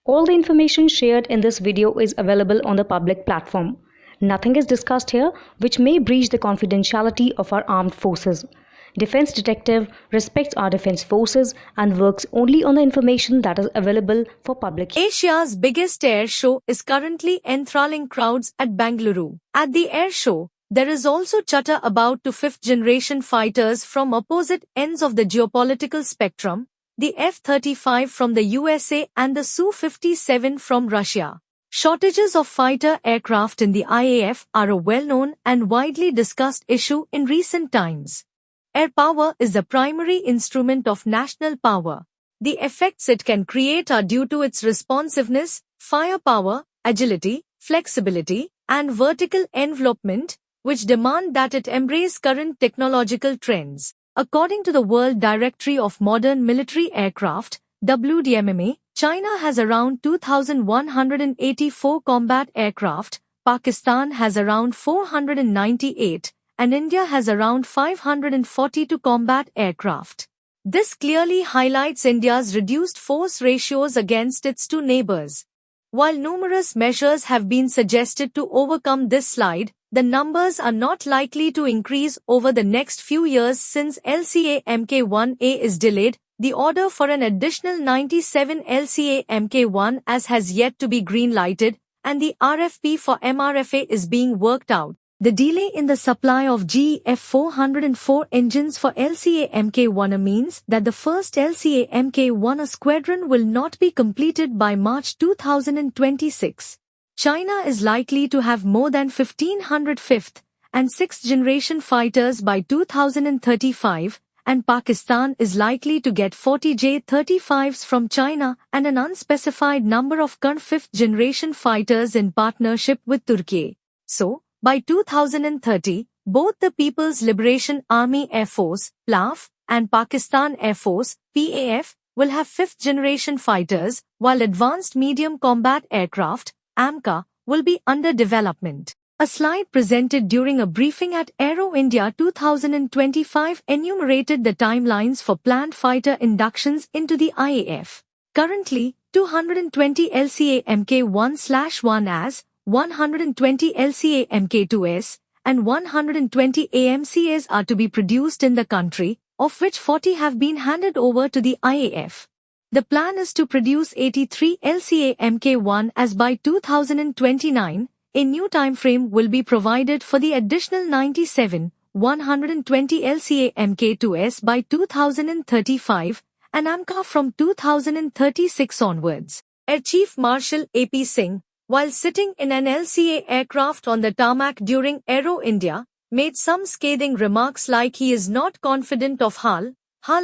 All the information shared in this video is available on the public platform. Nothing is discussed here which may breach the confidentiality of our armed forces. Defense Detective respects our defense forces and works only on the information that is available for public. Asia's biggest air show is currently enthralling crowds at Bengaluru. At the air show, there is also chatter about two fifth-generation fighters from opposite ends of the geopolitical spectrum, the F-35 from the USA and the Su-57 from Russia. Shortages of fighter aircraft in the IAF are a well-known and widely discussed issue in recent times. Air power is the primary instrument of national power. The effects it can create are due to its responsiveness, firepower, agility, flexibility, and vertical envelopment, which demand that it embrace current technological trends. According to the World Directory of Modern Military Aircraft, WDMMA, China has around 2,184 combat aircraft, Pakistan has around 498, and India has around 542 combat aircraft. This clearly highlights India's reduced force ratios against its two neighbors. While numerous measures have been suggested to overcome this slide, the numbers are not likely to increase over the next few years since LCA Mk1A is delayed. The order for an additional 97 LCA Mk1As has yet to be green-lighted, and the RFP for MRFA is being worked out. The delay in the supply of GE F404 engines for LCA Mk1A means that the first LCA Mk1A squadron will not be completed by March 2026. China is likely to have more than 1,500 fifth and sixth generation fighters by 2035, and Pakistan is likely to get 40 J-35s from China and an unspecified number of current fifth generation fighters in partnership with Turkey. So, by 2030, both the People's Liberation Army Air Force, PLAF, and Pakistan Air Force, PAF, will have fifth-generation fighters, while Advanced Medium Combat Aircraft, AMCA, will be under development. A slide presented during a briefing at Aero India 2025 enumerated the timelines for planned fighter inductions into the IAF. Currently, 220 LCA Mk1/1As, 120 LCA Mk2S, and 120 AMCAs are to be produced in the country, of which 40 have been handed over to the IAF. The plan is to produce 83 LCA Mk1As by 2029. A new timeframe will be provided for the additional 97, 120 LCA Mk2S by 2035, and AMCA from 2036 onwards. Air Chief Marshal A.P. Singh, while sitting in an LCA aircraft on the tarmac during Aero India, made some scathing remarks like he is not confident of Hull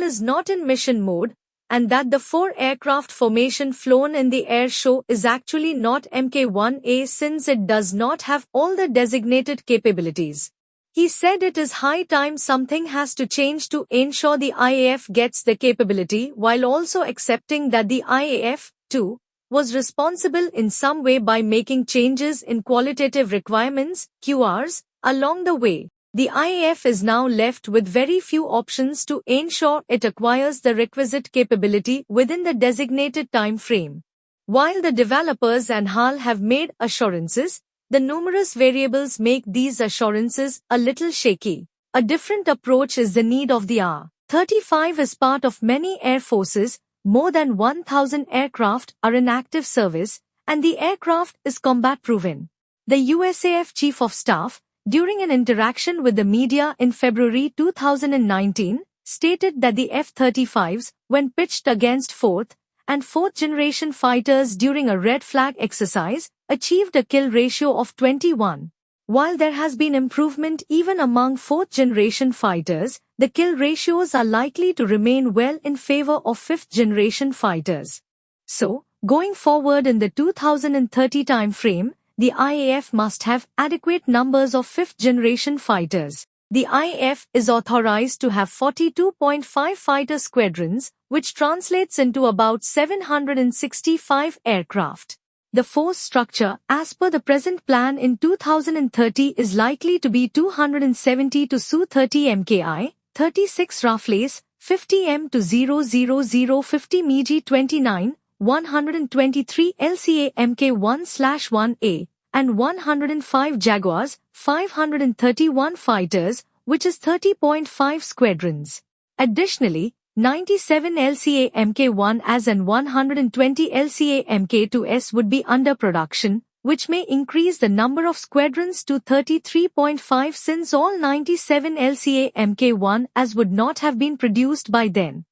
is not in mission mode, and that the 4 aircraft formation flown in the air show is actually not Mk1A since it does not have all the designated capabilities. He said it is high time something has to change to ensure the IAF gets the capability, while also accepting that the IAF, too, was responsible in some way by making changes in qualitative requirements, QRs, along the way. The IAF is now left with very few options to ensure it acquires the requisite capability within the designated time frame. While the developers and Hull have made assurances, the numerous variables make these assurances a little shaky. A different approach is the need of the hour. 35 is part of many air forces, more than 1,000 aircraft are in active service, and the aircraft is combat-proven. The USAF Chief of Staff, during an interaction with the media in February 2019, stated that the F-35s, when pitched against 4th and 4th generation fighters during a red flag exercise, achieved a kill ratio of 21. While there has been improvement even among 4th generation fighters, the kill ratios are likely to remain well in favor of 5th generation fighters. So, going forward in the 2030 time frame, the IAF must have adequate numbers of 5th generation fighters. The IAF is authorized to have 42.5 fighter squadrons, which translates into about 765 aircraft. The force structure, as per the present plan in 2030, is likely to be 270 to Su-30 Mki, 36 Rafales, 50 M to 000 50 MiG-29, 123 LCA Mk1/1A, and 105 Jaguars, 531 fighters, which is 30.5 squadrons. Additionally, 97 LCA Mk1As and 120 LCA Mk2S would be under production, which may increase the number of squadrons to 33.5 since all 97 LCA Mk1As would not have been produced by then.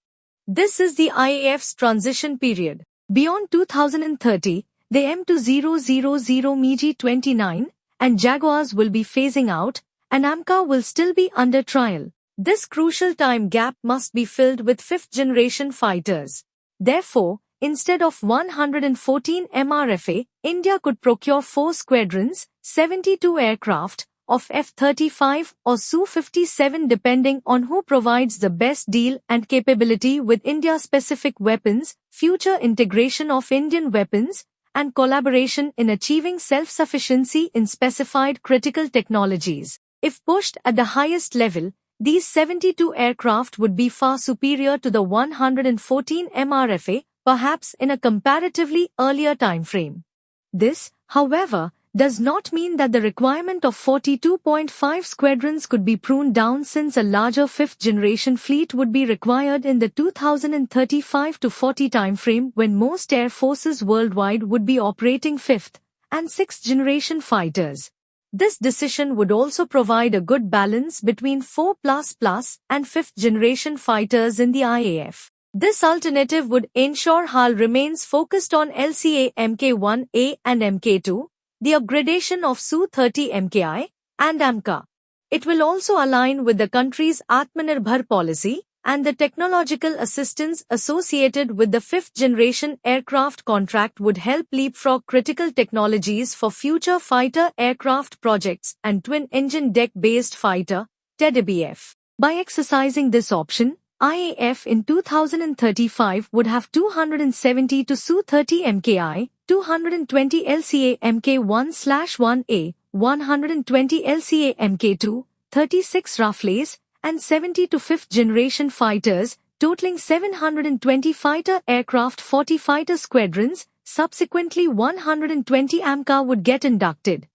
This is the IAF's transition period. Beyond 2030, the M2000 MiG-29 and Jaguars will be phasing out, and AMCA will still be under trial. This crucial time gap must be filled with fifth-generation fighters. Therefore, instead of 114 MRFA, India could procure 4 squadrons, 72 aircraft, of F-35 or Su-57 depending on who provides the best deal and capability with India-specific weapons, future integration of Indian weapons, and collaboration in achieving self-sufficiency in specified critical technologies. If pushed at the highest level, these 72 aircraft would be far superior to the 114 MRFA, perhaps in a comparatively earlier time frame. This, however, does not mean that the requirement of 42.5 squadrons could be pruned down, since a larger fifth-generation fleet would be required in the 2035 to 40 timeframe, when most air forces worldwide would be operating fifth and sixth-generation fighters. This decision would also provide a good balance between 4++ and fifth-generation fighters in the IAF. This alternative would ensure HAL remains focused on LCA Mk1A and Mk2, the upgradation of Su-30 Mki, and AMCA. It will also align with the country's Atmanirbhar policy and the technological assistance associated with the fifth-generation aircraft contract would help leapfrog critical technologies for future fighter aircraft projects and twin-engine deck-based fighter, TEDBF. By exercising this option, IAF in 2035 would have 272 Su-30 Mki, 220 LCA Mk1/1A, 120 LCA Mk2, 36 Rafales, and 72 fifth-generation fighters, totaling 720 fighter aircraft, 40 fighter squadrons. Subsequently 120 AMCA would get inducted.